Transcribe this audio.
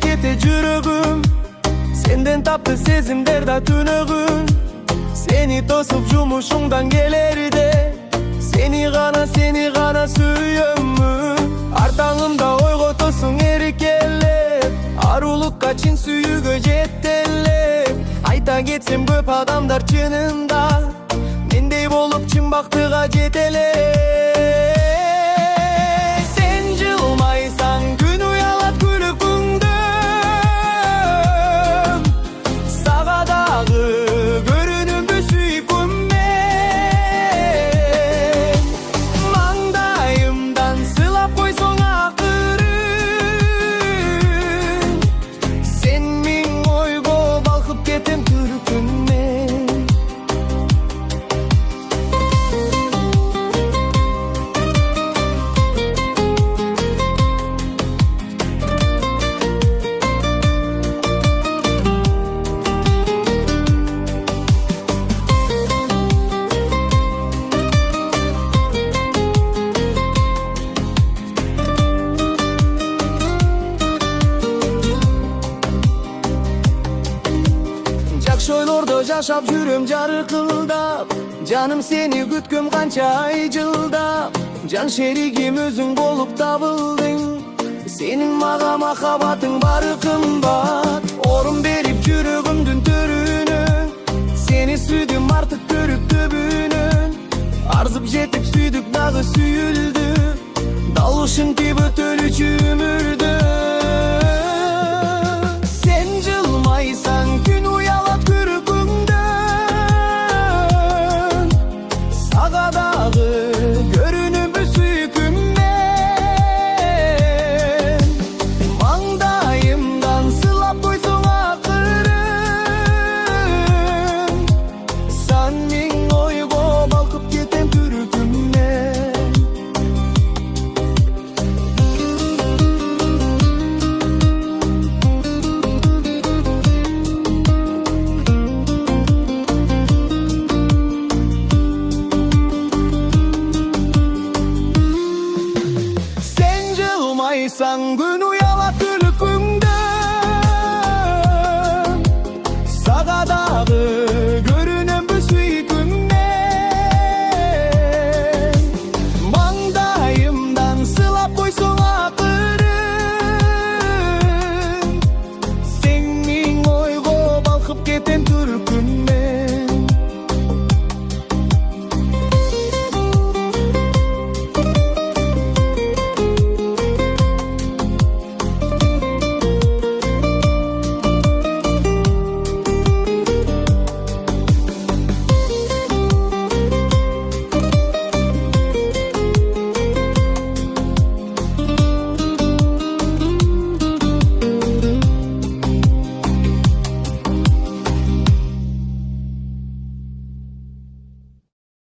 erip kete жүрөгüm. Senden taptı sezimderde tünөгün. Seni tosup jumuşungdan gelerdi. Seni gana sүйөмүн. Артаңымда ойго тосуң эркелеп, арулукка чын сүйүүгө жеттелеп. Айта кетсем көп адамдар чынында мендей болуп чын бактыга жетелеп. Сен жылмайсаң күн уялат күлүп күңдөм. Сага дагы көрүнүмдү сүйүп күнмен. Маңдайымдан сыйлап койсоң акырын. Сен миң ойго балкып кетем түркүнмен. Жакшы ойлордо жашап жүрөм жаркылдап. Жаным сени күткөм канча ай жылдап. Жан шеригим өзүң болуп табылдың. Сенин мага махабатың бары кымбат. Орун берип жүрөгүмдүн төрүнө. Сени сүйдүм артык көрүп төбүнөн. Арзып жетип сүйдүк дагы сүйүлдү. Дал ушинтип өтөлүчү өмүр.